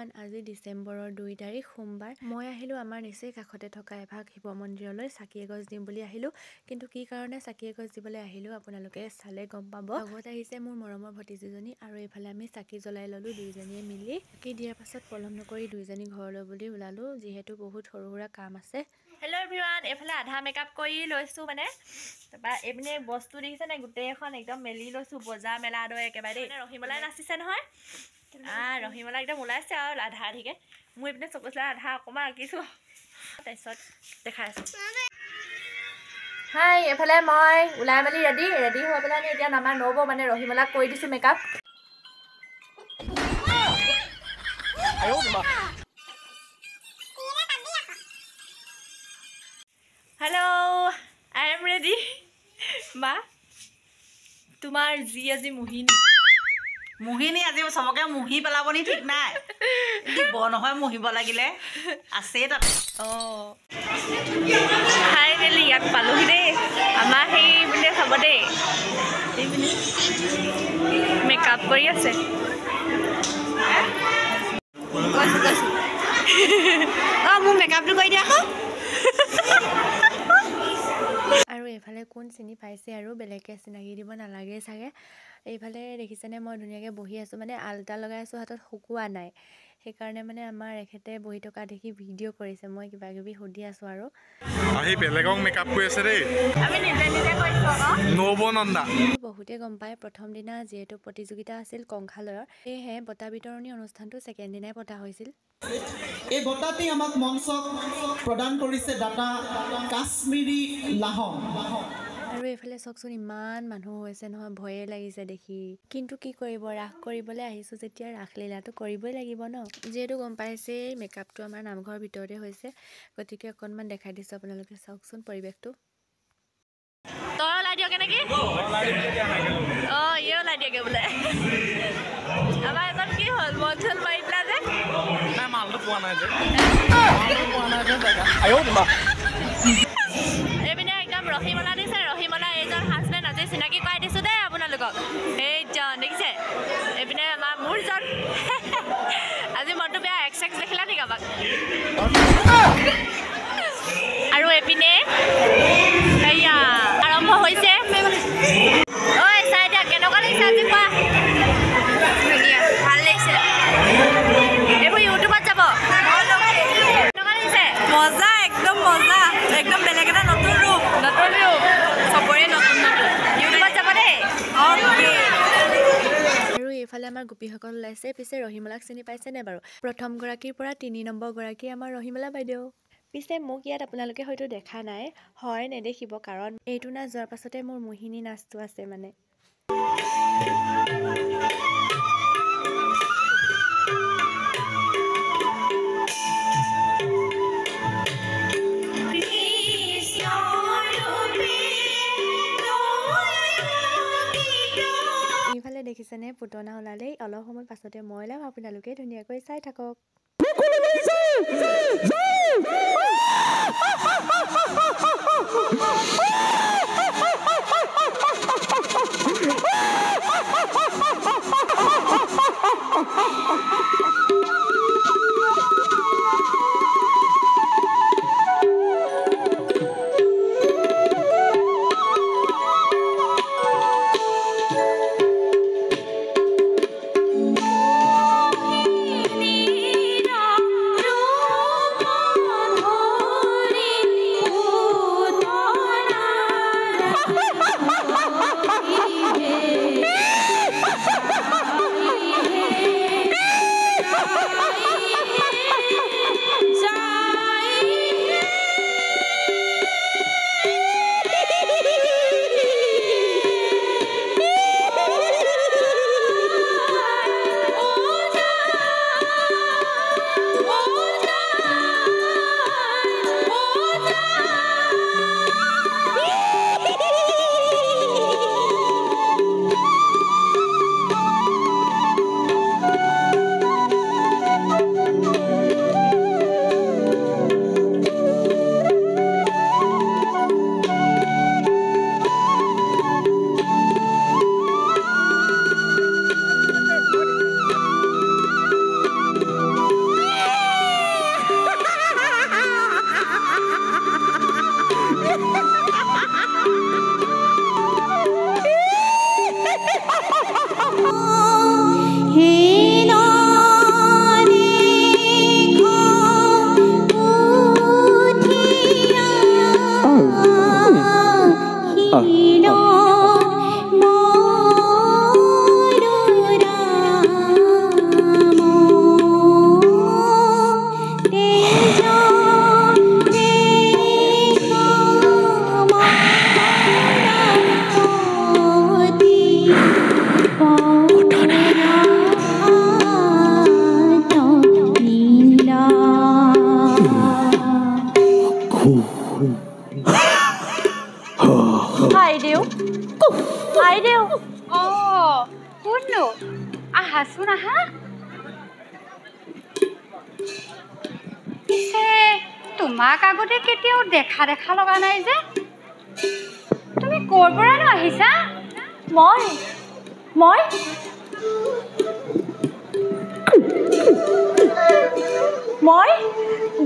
everyone আজি ডিচেম্বৰৰ 2 তাৰিখ সোমবাৰ মই আহিলোঁ আমাৰ নিচেই কাষতে থকা এভাগ শিৱ মন্দিৰলৈ চাকি এগছ দিম বুলি আহিলোঁ কিন্তু কি কাৰণে চাকি এগছ দিবলৈ আহিলোঁ আপোনালোকে চালে গম পাব লগত আহিছে মোৰ মৰমৰ ভতিজীজনী আৰু এইফালে আমি চাকি জ্বলাই ল'লোঁ দুইজনীয়ে মিলি চাকি দিয়াৰ পাছত পলম নকৰি দুইজনী ঘৰলৈ বুলি ওলালোঁ যিহেতু বহুত সৰু সুৰা কাম আছে হেল্ল' এভৰিৱান এইফালে আধা মেকআপ কৰি লৈছোঁ মানে তাৰপৰা এইপিনে বস্তু দেখিছে নে গোটেই এখন একদম মেলি লৈছোঁ বজাৰ মেলা দৰে একেবাৰে দেই ৰহিমলাই নাচিছে নহয় ৰহিমলা একদম ওলাইছে আৰু আধা আধিকে মই এইপিনে চকুচলা আধা অকণমান আঁকিছোঁ তাৰপিছত দেখাই আছোঁ হাই এইফালে মই ওলাই মেলি ৰেডি হৈ পেলাই এতিয়া আমাৰ নব মানে ৰহিমলাক কৰি দিছোঁ makeup hello' I am ready মা তোমাৰ যি আজি মুহিনী আজি চবকে মুহি পেলাব নি ঠিক নাই দিব নহয় মুহিব লাগিলে আছে তাতে ফাইনেলি ইয়াত পালোহি দেই আমাৰ সেই বুলিয়ে চাব দেই মেকআপ কৰি আছে মোৰ মেকআপটো কৰি দিয়া আকৌ আৰু এইফালে কোন চিনি পাইছে আৰু বেলেগকৈ চিনাকি দিব নালাগে চাগে এইফালে দেখিছেনে মই ধুনীয়াকৈ বহি আছোঁ মানে আল্টা লগাই আছোঁ হাতত শুকোৱা নাই সেইকাৰণে মানে আমাৰ এখেতে বহি থকা দেখি ভিডিঅ' কৰিছে মই কিবা কিবি সুধি আছোঁ আৰু আহি বেলেগক মেকআপ কৰি আছে দেই আমি নিজে কৰিছোঁ আকৌ নবনন্দা বহুতে গম পায় প্ৰথম দিনা যিহেতু প্ৰতিযোগিতা আছিল কংখালয়ৰ সেয়েহে বঁটা বিতৰণী অনুষ্ঠানটো ছেকেণ্ড দিনাই পতা হৈছিল এই বঁটাটি আমাক মঞ্চক প্ৰদান কৰিছে দাতা কাশ্মীৰী লাহন আৰু এইফালে চাওকচোন ইমান মানুহ হৈছে নহয় ভয়ে লাগিছে দেখি কিন্তু কি কৰিব ৰাস কৰিবলৈ আহিছোঁ যেতিয়া ৰাসলীলাটো কৰিবই লাগিব ন যিহেতু গম পাইছে মেকআপটো আমাৰ নামঘৰৰ ভিতৰতে হৈছে গতিকে অকণমান দেখাই দিছোঁ আপোনালোকে চাওকচোন পৰিৱেশটো তই ওলাই দিয়কে নেকি ইয়ে ওলাই দিয়কে বোলে আমাৰ এজন কি হ'ল মঞ্চল মাৰি পেলাই যে মালটো পোৱা নাই যে এইপিনে একদম ৰহিমলা দিছে ৰহিমলা এইজন হাজবেণ্ড আজি চিনাকি কৰাই দিছোঁ দেই আপোনালোকক এইজন দেখিছে এইপিনে আমাৰ মোৰজন আজি মনটো বেয়া এক্স দেখিলা নেকি আমাক আৰু এইপিনে এয়া আৰম্ভ হৈছে ঐ চাই দিয়া কেনেকুৱা লাগিছে আজি কোৱা ধুনীয়া ভাল লাগিছে এইবোৰ ইউটিউবত যাব কেনেকুৱা লাগিছে মজা একদম বেলেগ এটা নতুন ৰূপ চবৰে নতুন ইউটিউবত যাব দেই আৰু এইফালে আমাৰ গোপীসকল ওলাইছে পিছে ৰহিমলাক চিনি পাইছেনে বাৰু প্ৰথম গৰাকীৰ পৰা 3 নম্বৰ গৰাকী আমাৰ ৰহিমলা বাইদেউ পিছে মোক ইয়াত আপোনালোকে হয়তো দেখা নাই হয় নেদেখিব কাৰণ এইটো নাচ যোৱাৰ পাছতে মোৰ মোহিনী নাচটো আছে মানে এইফালে দেখিছেনে পুতনা ওলালেই অলপ সময় পাছতে মই ওলাম আপোনালোকে ধুনীয়াকৈ চাই থাকক আইদেউ কোননো আহাচোন আহা পিছে তোমাক আগতে কেতিয়াও দেখা দেখা লগা নাই যে তুমি ক'ৰ পৰানো আহিছা মই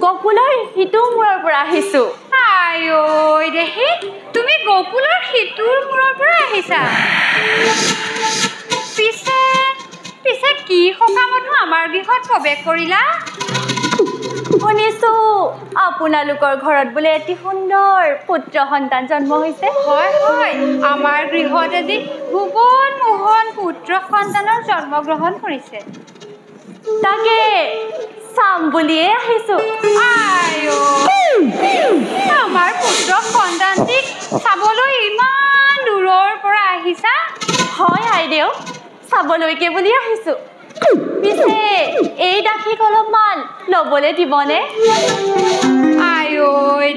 গকুলৰ সিটো মূৰৰ পৰা আহিছোঁ আই দেহি তুমি গকুলৰ সিটোৰ মূৰৰ পৰা আহিছা পিছে কি সকামতো আমাৰ গৃহত প্ৰৱেশ কৰিলা শুনিছোঁ আপোনালোকৰ ঘৰত বোলে এটি সুন্দৰ পুত্ৰ সন্তান জন্ম হৈছে হয় আমাৰ গৃহত আজি ভুৱন মোহন পুত্ৰ সন্তানৰ জন্মগ্ৰহণ কৰিছে তাকে চাম বুলিয়ে আহিছোঁ আমাৰ পুত্ৰ সন্তানটিক চাবলৈ ইমান দূৰৰ পৰা আহিছা হয় আইদেউ চাবলৈকে বুলি আহিছোঁ পিছে এই দাসীক অলপমান ল'বলৈ দিবনে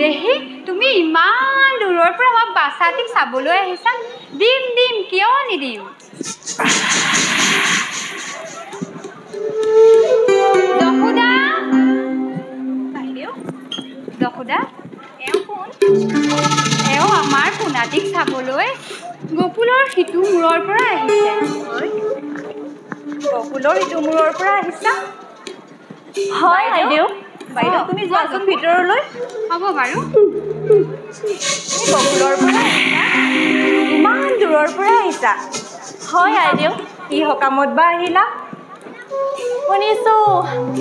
দেহি তুমি ইমান দূৰৰ পৰা আমাৰ বাচ্চাটিক চাবলৈ আহিছা দিম কিয় নিদিম দশুদা এওঁ আমাৰ পোনাটিক চাবলৈ গকুলৰ সিটো মূৰৰ পৰা আহিছে গকুলৰ সিটো মূৰৰ পৰা আহিছা হয় আইদেউ বাইদেউ তুমি যোৱাচোন ভিতৰলৈ হ'ব বাৰু গকুলৰ পৰা ইমান দূৰৰ পৰা আহিছা হয় আইদেউ কি সকামত বা আহিলা শুনিছোঁ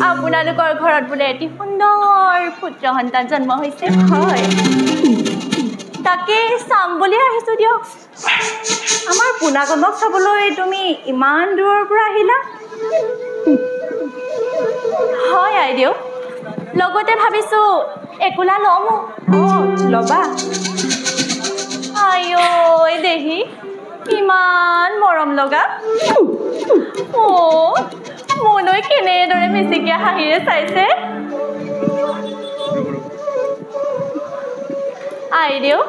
আপোনালোকৰ ঘৰত বোলে এটি সুন্দৰ পুত্ৰ সন্তান জন্ম হৈছে হয় তাকে চাম বুলি আহিছোঁ দিয়ক আমাৰ পোনাকণক চাবলৈ তুমি ইমান দূৰৰ পৰা আহিলা হয় আইদেউ লগতে ভাবিছোঁ একোলা ল'মো ল'বা আই দেহি ইমান মৰম লগা মোলৈ কেনেদৰে মিচিকীয়া হাঁহিৰে চাইছে আইদেউ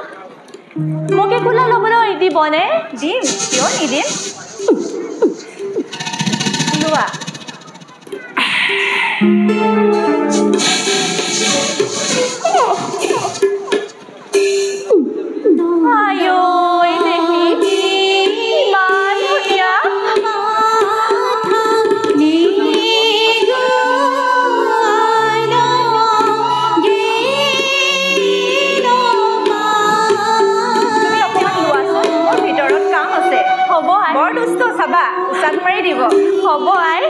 মোক একোলা ল'বলৈ দিবনে দিম কিয় নিদিম লোৱা বৰ দুষ্ট চাবা উচাত মাৰি দিব হ'ব আই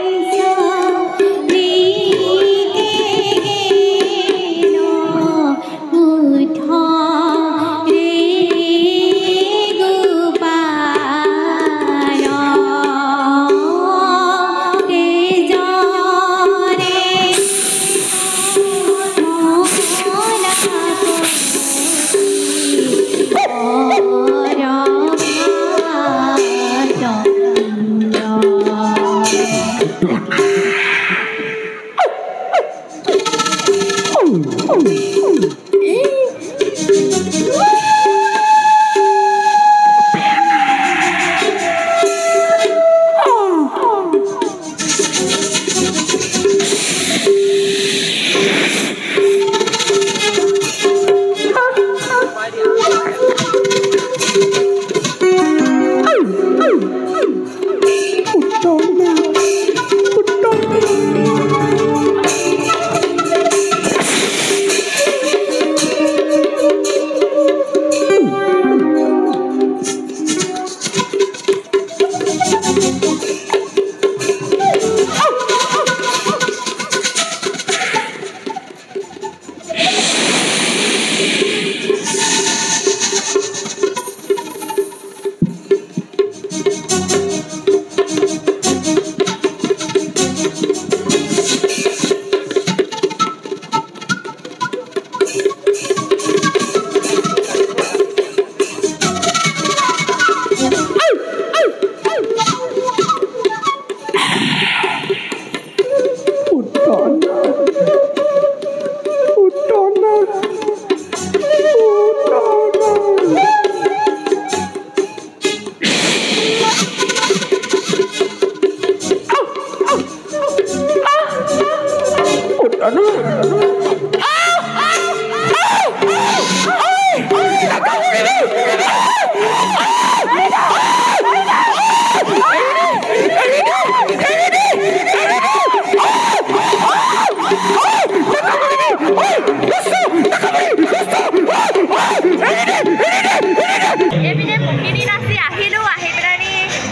এইপিনে মুখিনি নাচি আহিলোঁ আহি পেলাই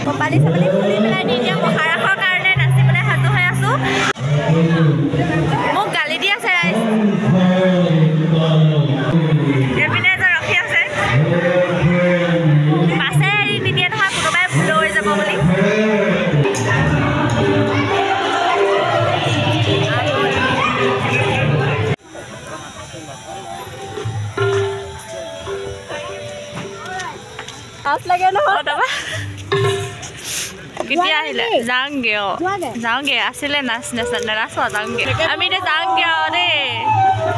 কপালি চপালি খুলি পেলাই দি এতিয়া মহাৰাসৰ কাৰণে নাচিবলৈ সাজু হৈ আছোঁ মোক গালি দি আছে এইপিনে এজন ৰখি আছে পাছে এৰি নিদিয়ে নহয় কোনোবাই লৈ যাব বুলি লাগে নহয় কেতিয়া আহিলে যাওঁগে যাওঁগে আছিলে নাচ নাচ নাচো যাওঁগে আমি এতিয়া যাওঁগে দেই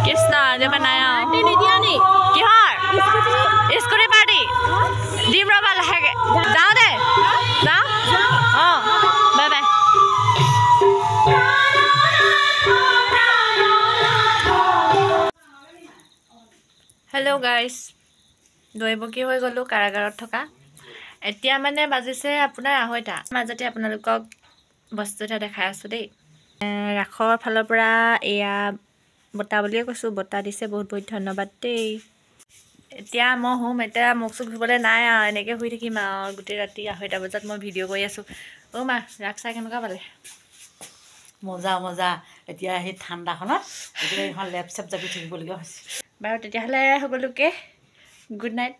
কৃষ্ণ যেবা নাই কিহৰ স্কুটি পাৰ্টি দিম ৰ'বা লাহেকে যাওঁ দে যাওঁ অঁ bye bye hello' guys Devaki হৈ গ'লোঁ কাৰাগাৰত থকা এতিয়া মানে বাজিছে আপোনাৰ 2:30 মাজতে আপোনালোকক বস্তু এটা দেখাই আছোঁ দেই ৰাসৰ ফালৰ পৰা এয়া বঁটা বুলিয়ে কৈছোঁ বঁটা দিছে বহুত বহুত ধন্যবাদ দেই এতিয়া মই এতিয়া মুখ চুখ ধুবলৈ নাই আৰু এনেকৈ শুই থাকিম আৰু গোটেই ৰাতি 2:30 বজাত মই ভিডিঅ' কৰি আছোঁ অ' মা ৰাস চাই কেনেকুৱা পালে মজা মজা এতিয়া সেই ঠাণ্ডাখনত এতিয়া এইখন লেপ চেপ জাপি থাকিবলগীয়া হৈছে বাৰু তেতিয়াহ'লে সকলোকে গুড নাইট